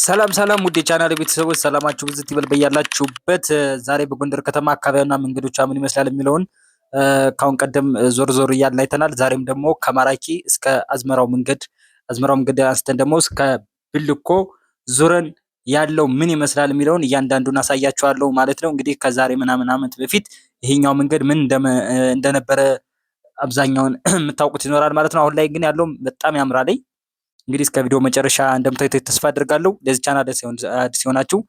ሰላም ሰላም ውድ የቻናል ቤተሰቦች ሰላማችሁ ብዝት ይበል በያላችሁበት። ዛሬ በጎንደር ከተማ አካባቢና መንገዶቿ ምን ይመስላል የሚለውን ካሁን ቀደም ዞር ዞር እያልን አይተናል። ዛሬም ደግሞ ከማራኪ እስከ አዝመራው መንገድ አንስተን ደግሞ እስከ ብልኮ ዙረን ያለው ምን ይመስላል የሚለውን እያንዳንዱን አሳያችኋለሁ ማለት ነው። እንግዲህ ከዛሬ ምናምን ዓመት በፊት ይሄኛው መንገድ ምን እንደነበረ አብዛኛውን የምታውቁት ይኖራል ማለት ነው። አሁን ላይ ግን ያለው በጣም ያምራል። እንግዲህ እስከ ቪዲዮ መጨረሻ እንደምታዩት ተስፋ አድርጋለሁ። ለዚህ ቻናል አዲስ የሆናችሁ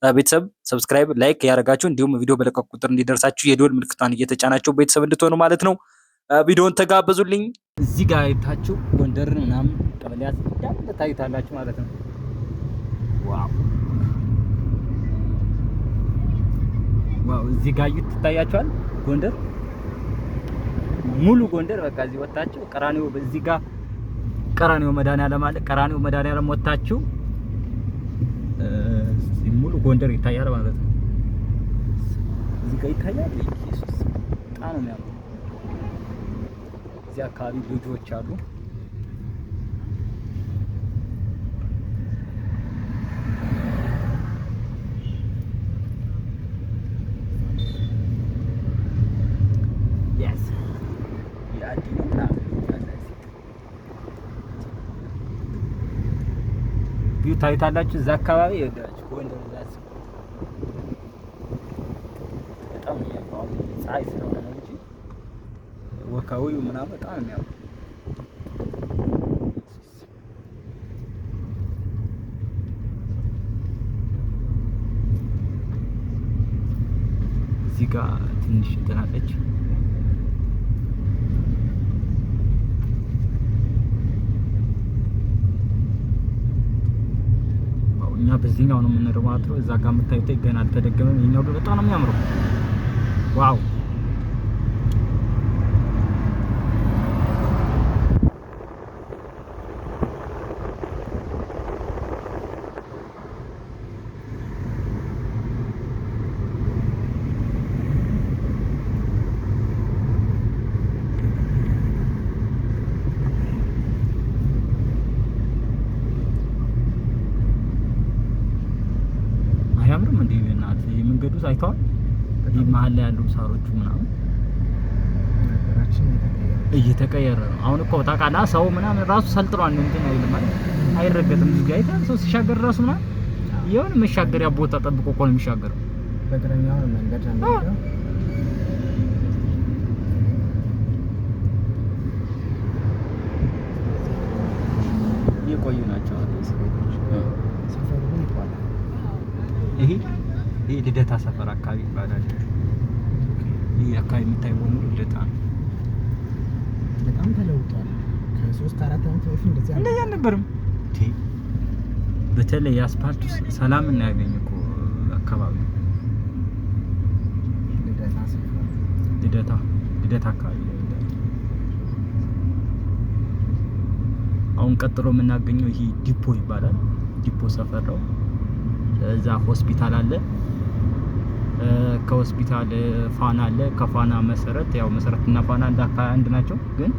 ቤተሰብ ሰብስክራይብ፣ ላይክ ያደርጋችሁ እንዲሁም ቪዲዮ በለቀቁ ቁጥር እንዲደርሳችሁ የደወል ምልክቷን እየተጫናችሁ ቤተሰብ እንድትሆኑ ማለት ነው። ቪዲዮውን ተጋበዙልኝ። እዚህ ጋር አይታችሁ ጎንደርን ምናምን ቀበሌያት እንዳለ ታዩታላችሁ ማለት ነው። ዋው ዋው! እዚህ ጋር ይታያችኋል ጎንደር ሙሉ ጎንደር በቃ እዚህ ወጣችሁ ቀራኒዮ በዚህ ጋር ቀራኒዮ መድኃኒዓለም አለ። ቀራኒዮ መድኃኒዓለም ወጣችሁ ሙሉ ጎንደር ይታያል ማለት ነው። እዚህ ጋር ይታያል። ኢየሱስ በጣም ነው የሚያምረው። እዚህ አካባቢ ልጆች አሉ። ቢዩ ታይታላችሁ። እዛ አካባቢ ይወዳችሁ ጎንደር ዛስ በጣም የሚያምረው ፀሐይ ስለሆነ ነው እንጂ ወካዊው ምናምን በጣም የሚያምረው። እዚህ ጋር ትንሽ ተናቀች። እኛ በዚህኛው ነው የምንሄደው ማለት ነው። እዛ ጋር የምታዩት ገና አልተደገመም። ይሄኛው ግን በጣም ነው የሚያምረው። ዋው! አያምርም እንዴ? እናት መንገዱ አይተዋል። ይሄ መሀል ላይ ያሉ ሳሮቹ ምናምን እየተቀየረ ነው። አሁን እኮ ታውቃለህ ሰው ምናምን ራሱ ሰልጥሯል። እንትን አይልም ማለት አይረገጥም። እዚህ ጋር አይተሃል ሰው ሲሻገር ራሱ ምናምን የሆነ መሻገሪያ ቦታ ጠብቆ እኮ ነው የሚሻገረው። በእግረኛው መንገድ ነው የቆዩ ናቸው። ይሄ ልደታ ሰፈር አካባቢ ይባላል። ይሄ አካባቢ የሚታየው በሙሉ ልደታ ነው። በጣም ተለውጧል። ከ3-4 ዓመት በፊት እንደዚህ አልነበረም። በተለይ አስፓልቱ ሰላም እና ያገኘ እኮ አካባቢ ልደታ ሰፈር ልደታ አካባቢ ነው። አሁን ቀጥሎ የምናገኘው ይሄ ዲፖ ይባላል። ዲፖ ሰፈር ነው። እዛ ሆስፒታል አለ። ከሆስፒታል ፋና አለ። ከፋና መሰረት ያው መሰረትና ፋና አንድ ናቸው፣ ግን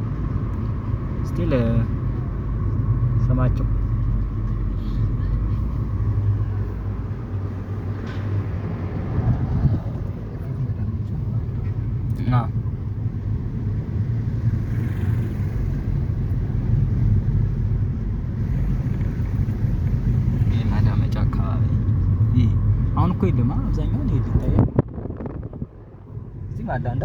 ስቲል ስማቸው አሁን እኮ የለም። አብዛኛው ነው ይታያል። እዚህ ማዳንዳ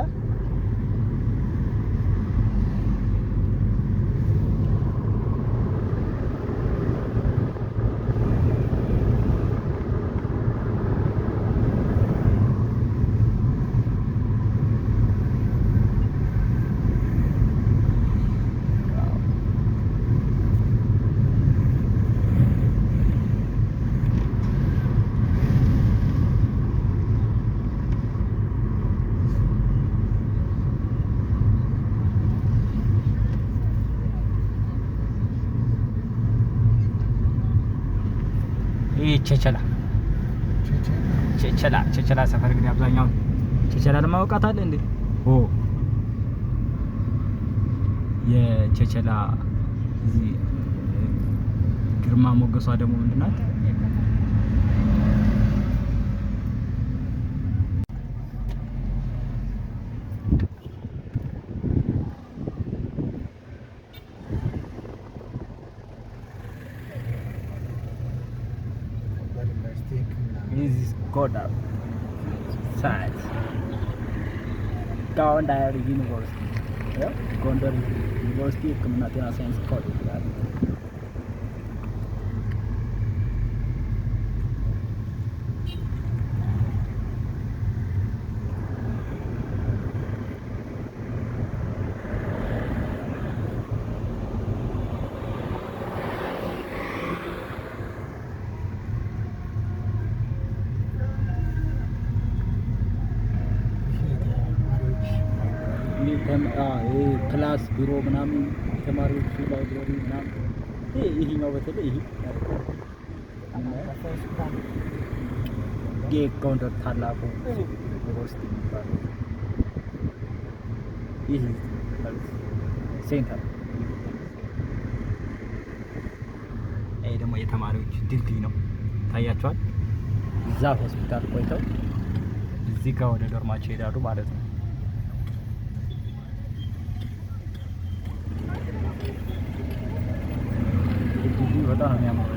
ቸቸላ ሰፈር እንግዲህ አብዛኛው ቸቸላ ለማውቃት አለ እንዴ? የቸቸላ እዚህ ግርማ ሞገሷ ደግሞ ምንድናት? This is Gondar science. Gondar University. Yeah, Gondar University ሕክምና ጤና ሳይንስ ኮሌጅ ይላል። ክላስ ቢሮ ምናምን ተማሪዎች ላይብረሪ ምናምን ይሄኛው በተለይ ይሄ የጎንደር ታላቁ ዩኒቨርሲቲ የሚባለው ይህ ሴንተር። ይሄ ደግሞ የተማሪዎች ድልድይ ነው፣ ታያቸዋል። እዛ ሆስፒታል ቆይተው እዚህ ጋር ወደ ዶርማቸው ይሄዳሉ ማለት ነው። በጣም ነው የሚያምረው።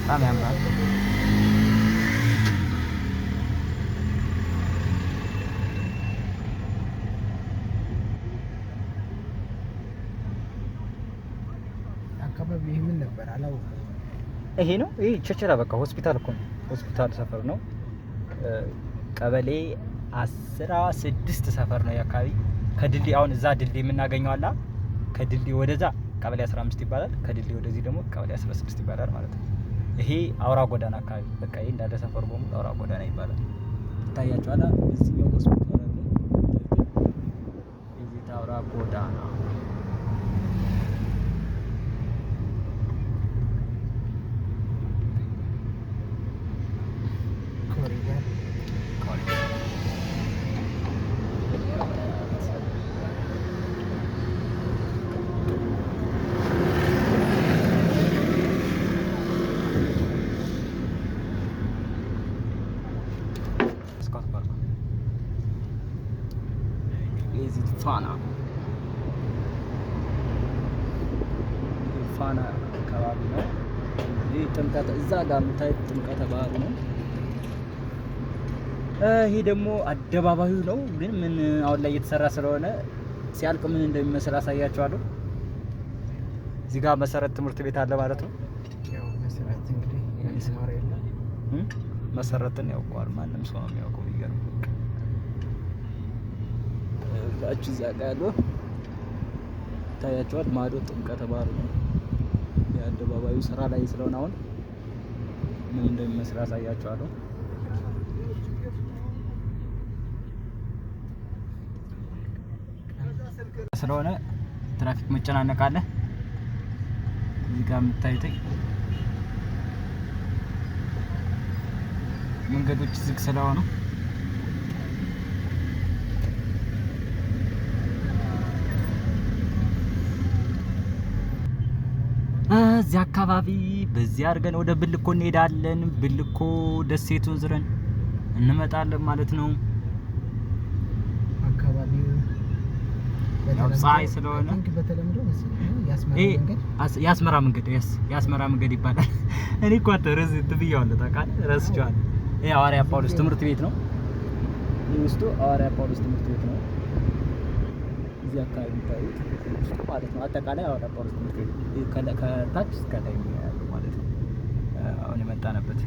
በጣም ያምራል። አካባቢ ምን ነበር አላውቅም። ይሄ ነው ይሄ ቸቸራ በቃ ሆስፒታል እኮ ነው። ሆስፒታል ሰፈር ነው። ቀበሌ 16 ሰፈር ነው የአካባቢ። ከድልድይ አሁን እዛ ድልድይ የምናገኘው አላ ከድልድይ ወደዛ ቀበሌ 15 ይባላል። ከድልድይ ወደዚህ ደግሞ ቀበሌ 16 ይባላል ማለት ነው። ይሄ አውራ ጎዳና አካባቢ በቃ ይሄ እንዳለ ሰፈር በሙሉ አውራ ጎዳና ይባላል። ይታያችኋል። እዚህ ነው ሆስፒታል አለ። እዚህ አውራ ጎዳና ፋና አካባቢ ነው። ይህ ጥምቀት እዛ ጋር የምታዩት ጥምቀተ ባህሩ ነው። ይሄ ደግሞ አደባባዩ ነው። ግን ምን አሁን ላይ እየተሰራ ስለሆነ ሲያልቅ ምን እንደሚመስል አሳያችኋለሁ። እዚህ ጋር መሰረት ትምህርት ቤት አለ ማለት ነው። ያው መሰረት እንግዲህ ያስማረ የለም መሰረትን ያውቀዋል ማንም ሰው ነው የሚያውቀው። ይገርም እዛች እዛ ጋር ያለው ታያችኋል። ማዶ ጥምቀተ ባህሩ ነው። የአደባባዩ ስራ ላይ ስለሆነ አሁን ምን እንደሚመስል አሳያችኋለሁ። ስለሆነ ትራፊክ መጨናነቅ አለ። እዚህ ጋር የምታዩት መንገዶች ዝግ ስለሆኑ እዚህ አካባቢ በዚህ አድርገን ወደ ብልኮ እንሄዳለን። ብልኮ ደሴቱን ዝረን እንመጣለን ማለት ነው። አካባቢው ያው ፀሐይ ስለሆነ በተለምዶ የአስመራ መንገድ የአስመራ መንገድ ይባላል። እኔ እኮ ተረስ ትብያለሁ ታውቃለህ፣ ረስቼዋለሁ። ይሄ ሐዋርያ ጳውሎስ ትምህርት ቤት ነው። ይህ ውስጡ ሐዋርያ ጳውሎስ ትምህርት ቤት ነው። እዚህ አካባቢ ታዩት ውስጡ ማለት ነው። አጠቃላይ ሐዋርያ ጳውሎስ ትምህርት ቤት ከታች እስከ ላይ ያለው ማለት ነው። አሁን የመጣንበት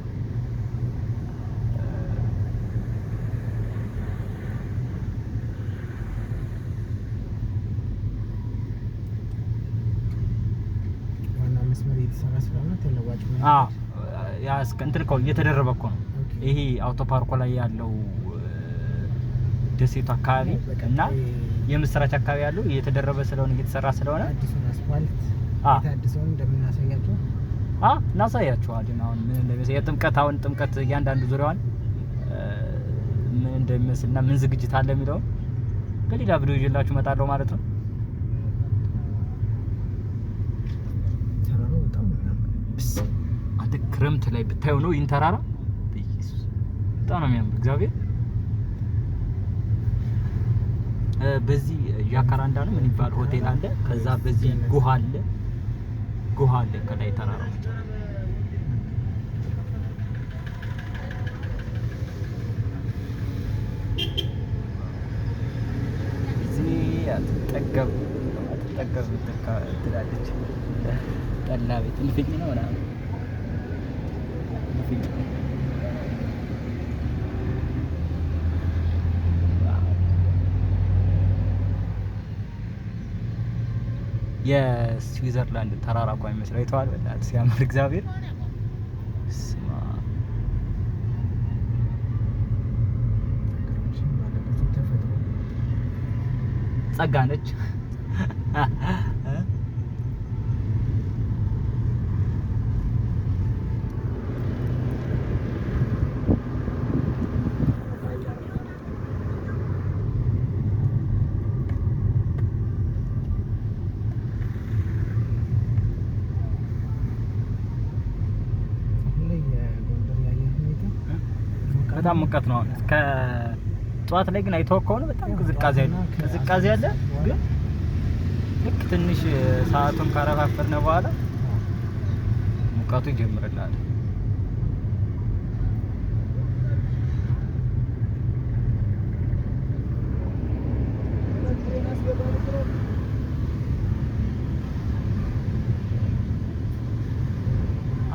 ዋና መስመር እየተሰራ ስለሆነ ተለዋጭ ነው። ያ እንትን እኮ እየተደረበ እኮ ነው። ይሄ አውቶ ፓርኮ ላይ ያለው ደሴቱ አካባቢ እና የምስራች አካባቢ ያለው እየተደረበ ስለሆነ እየተሰራ ስለሆነ አዲሱን አስፋልት የታደሰውን እንደምናሳያቸው እናሳያችኋለን። አሁን ምን እንደሚመስል የጥምቀት አሁን ጥምቀት እያንዳንዱ ዙሪያዋን ምን እንደሚመስልና ምን ዝግጅት አለ የሚለው በሌላ ቪዲዮ ይዤላችሁ እመጣለሁ ማለት ነው። ተራራው በጣም አንተ ክረምት ላይ ብታዩ ነው ኢንተራራ በጣም ነው የሚያምር እግዚአብሔር። በዚህ ጃካራንዳ ነው ምን ይባል ሆቴል አለ። ከዛ በዚህ ጉሃ አለ ከላይ ተራራው አትጠገብ ትላለች። ጠላ ቤት ልፍኝ ነው ምናምን ልፍኝ የስዊዘርላንድ ተራራ እኮ የሚመስለው አይተዋል። በእናትህ ሲያምር እግዚአብሔር ጸጋ ነች። በጣም ሙቀት ነው ጠዋት ላይ ግን አይተው ከሆነ በጣም ቅዝቃዜ አለ። ግን ልክ ትንሽ ሰዓቱን ካረፋፈድን በኋላ ሙቀቱ ይጀምራል።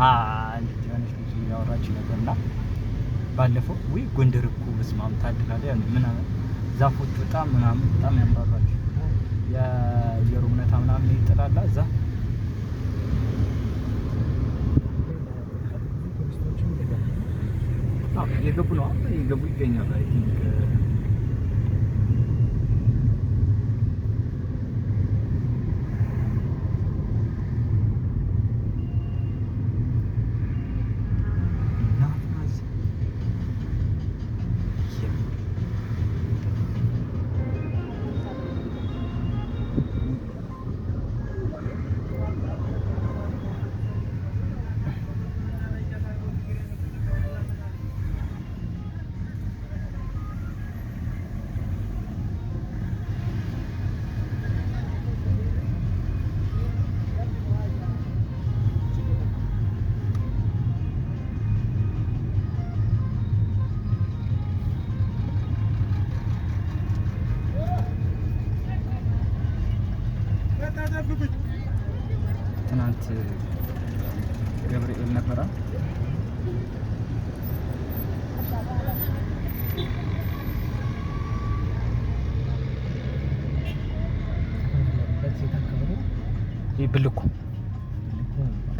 አንድ ትንሽ ልጅ ያወራች ነበርና ባለፈው ወይ ጎንደር እኮ በስማም ታድላለ ምናምን ዛፎች በጣም ያምራሉ። የአየሩ ሁኔታ ምናምን ይጥላል እዛ የገቡ ይገኛሉ። አይ ቲንክ ትናንት ገብርኤል ነበረ።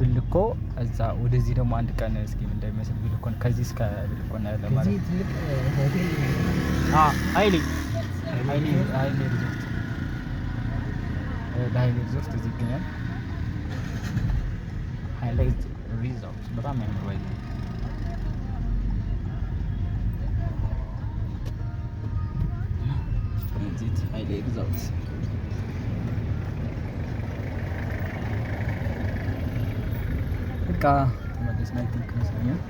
ብልኮ እዛ ወደዚህ ደግሞ አንድ ቀን እስኪ እንዳይመስል ብልኮን ከዚህ እስከ ብልኮና ያለ ማለት ኃይሌ ሪዞርት እዚህ ይገኛል። ሃይላይት ሪዞርት በጣም ያምራል። እዚህ ሃይላይት ሪዞርት በቃ ተመለስን። አይ ቲንክ መስለኛል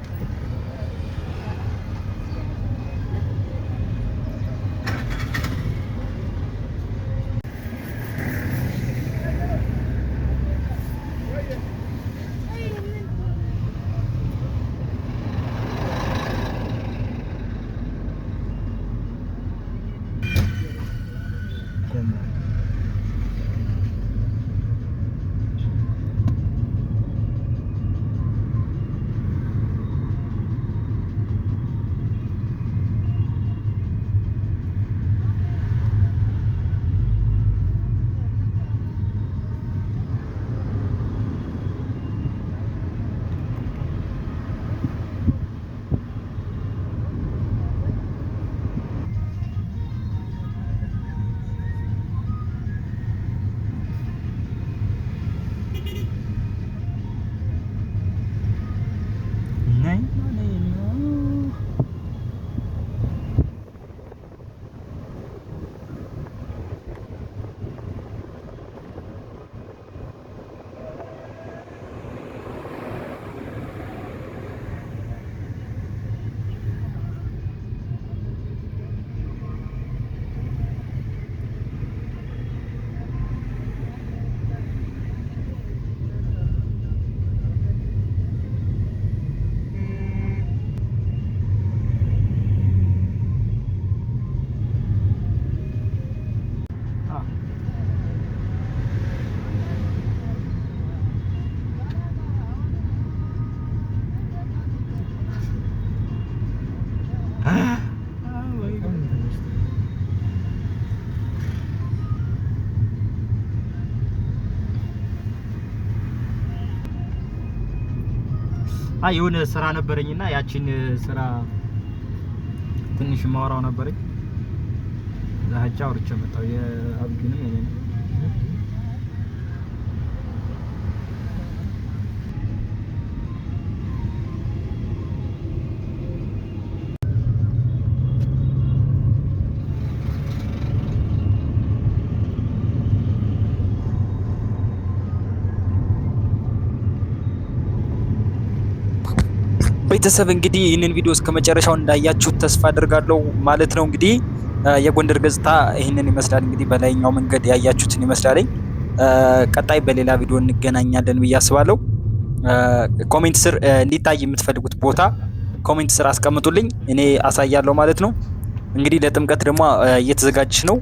የሆነ ስራ ነበረኝና ያቺን ስራ ትንሽ ማወራው ነበረኝ። ዛቻ አውርቼ መጣሁ። የአብዱንም እኔ ነው ቤተሰብ እንግዲህ ይህንን ቪዲዮ እስከ መጨረሻው እንዳያችሁት ተስፋ አድርጋለሁ ማለት ነው። እንግዲህ የጎንደር ገጽታ ይህንን ይመስላል። እንግዲህ በላይኛው መንገድ ያያችሁትን ይመስላል። ቀጣይ በሌላ ቪዲዮ እንገናኛለን ብዬ አስባለሁ። ኮሜንት ስር እንዲታይ የምትፈልጉት ቦታ ኮሜንት ስር አስቀምጡልኝ፣ እኔ አሳያለሁ ማለት ነው። እንግዲህ ለጥምቀት ደግሞ እየተዘጋጀች ነው።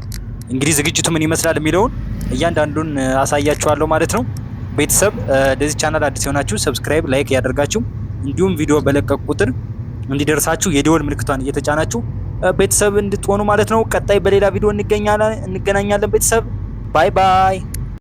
እንግዲህ ዝግጅቱ ምን ይመስላል የሚለውን እያንዳንዱን አሳያችኋለሁ ማለት ነው። ቤተሰብ ለዚህ ቻናል አዲስ የሆናችሁ ሰብስክራይብ፣ ላይክ ያደርጋችሁ እንዲሁም ቪዲዮ በለቀቁ ቁጥር እንዲደርሳችሁ የደወል ምልክቷን እየተጫናችሁ ቤተሰብ እንድትሆኑ ማለት ነው። ቀጣይ በሌላ ቪዲዮ እንገናኛለን። ቤተሰብ ባይ ባይ።